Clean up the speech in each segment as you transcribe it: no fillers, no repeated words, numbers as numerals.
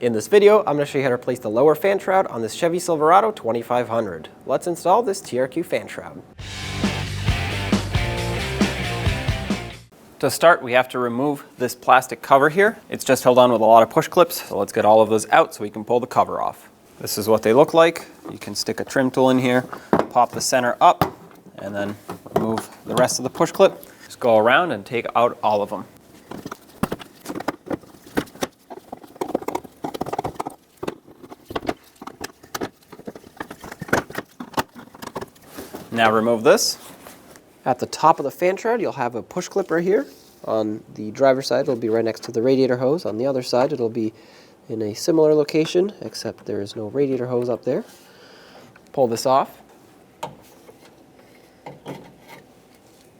In this video, I'm going to show you how to replace the lower fan shroud on this Chevy Silverado 2500. Let's install this TRQ fan shroud. To start, we have to remove this plastic cover here. It's just held on with a lot of push clips, so let's get all of those out so we can pull the cover off. This is what they look like. You can stick a trim tool in here, pop the center up, and then remove the rest of the push clip. Just go around and take out all of them. Now remove this. At the top of the fan shroud, you'll have a push clip right here. On the driver's side, it'll be right next to the radiator hose. On the other side, it'll be in a similar location, except there is no radiator hose up there. Pull this off.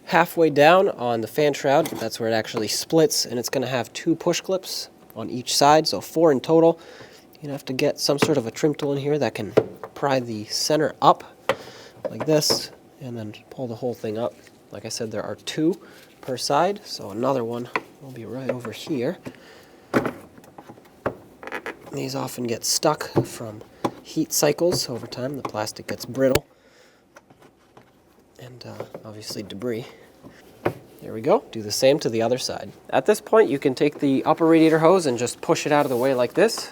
Halfway down on the fan shroud, that's where it actually splits, and it's going to have 2 push clips on each side, so 4 in total. You're going to have to get some sort of a trim tool in here that can pry the center up like this, and then pull the whole thing up. Like I said, there are 2 per side, so another one will be right over here. These often get stuck from heat cycles over time. The plastic gets brittle and obviously debris. There we go. Do the same to the other side. At this point, you can take the upper radiator hose and just push it out of the way like this.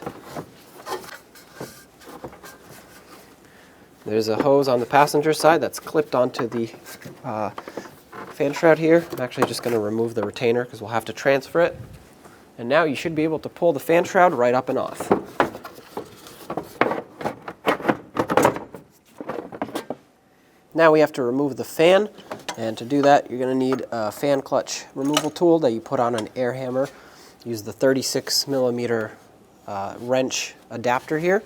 There's a hose on the passenger side that's clipped onto the fan shroud here. I'm actually just going to remove the retainer because we'll have to transfer it. And now you should be able to pull the fan shroud right up and off. Now we have to remove the fan, and to do that you're going to need a fan clutch removal tool that you put on an air hammer. Use the 36mm wrench adapter here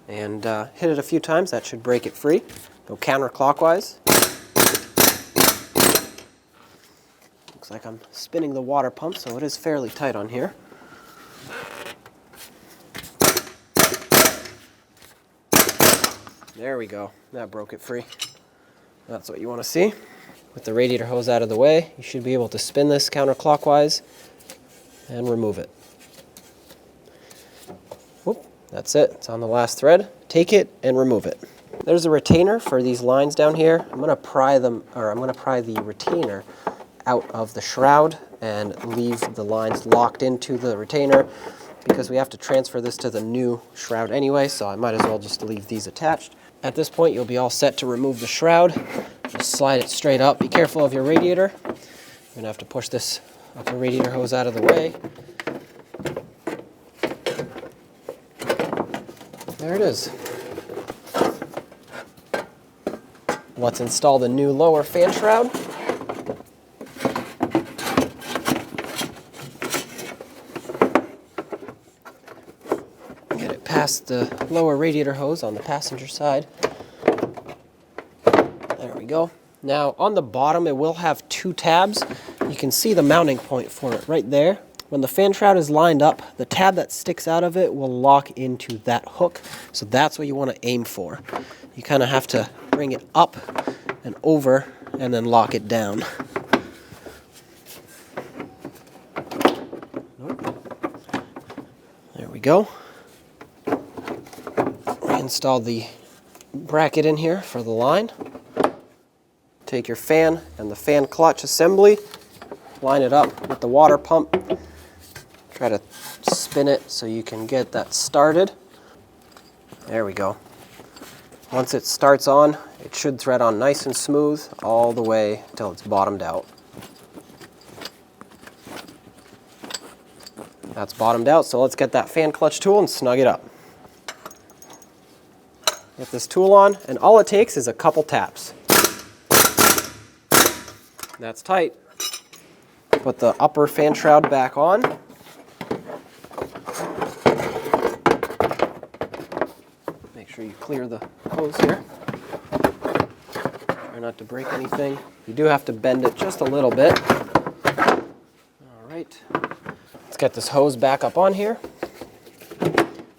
and hit it a few times. That should break it free. Go counterclockwise. Looks like I'm spinning the water pump, so it is fairly tight on here. There we go. That broke it free. That's what you want to see. With the radiator hose out of the way, you should be able to spin this counterclockwise and remove it. Whoop, that's it. It's on the last thread. Take it and remove it. There's a retainer for these lines down here. I'm going to pry the retainer out of the shroud and leave the lines locked into the retainer because we have to transfer this to the new shroud anyway, so I might as well just leave these attached. At this point, you'll be all set to remove the shroud. Just slide it straight up. Be careful of your radiator. You're going to have to push this upper radiator hose out of the way. There it is. Let's install the new lower fan shroud. Get it past the lower radiator hose on the passenger side. There we go. Now on the bottom it will have 2 tabs. You can see the mounting point for it right there. When the fan shroud is lined up, the tab that sticks out of it will lock into that hook. So that's what you want to aim for. You kind of have to bring it up and over and then lock it down. There we go. Reinstall the bracket in here for the line. Take your fan and the fan clutch assembly, line it up with the water pump. Try to spin it so you can get that started. There we go. Once it starts on, it should thread on nice and smooth all the way until it's bottomed out. That's bottomed out, so let's get that fan clutch tool and snug it up. Get this tool on, and all it takes is a couple taps. That's tight. Put the upper fan shroud back on. Make sure you clear the hose here. Try not to break anything. You do have to bend it just a little bit. All right. Let's get this hose back up on here.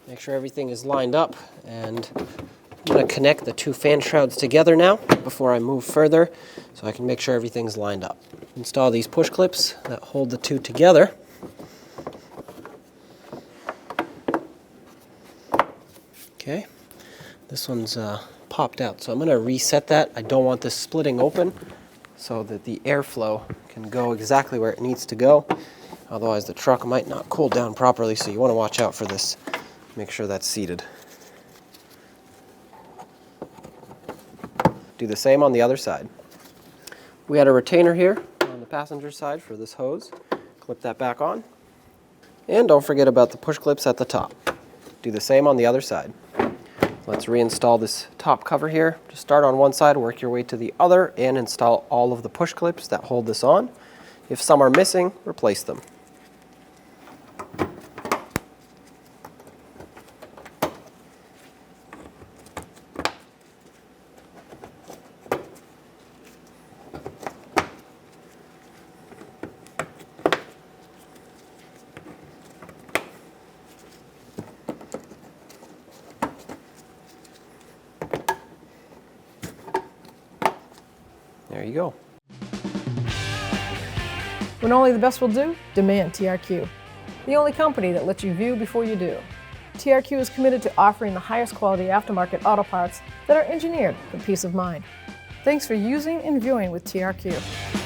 Make sure everything is lined up, and I'm going to connect the 2 fan shrouds together now before I move further so I can make sure everything's lined up. Install these push clips that hold the 2 together. Okay, this one's popped out, so I'm going to reset that. I don't want this splitting open so that the airflow can go exactly where it needs to go. Otherwise the truck might not cool down properly, so you want to watch out for this. Make sure that's seated. Do the same on the other side. We had a retainer here on the passenger side for this hose. Clip that back on. And don't forget about the push clips at the top. Do the same on the other side. Let's reinstall this top cover here. Just start on one side, work your way to the other, and install all of the push clips that hold this on. If some are missing, replace them. There you go. When only the best will do, demand TRQ. The only company that lets you view before you do. TRQ is committed to offering the highest quality aftermarket auto parts that are engineered for peace of mind. Thanks for using and viewing with TRQ.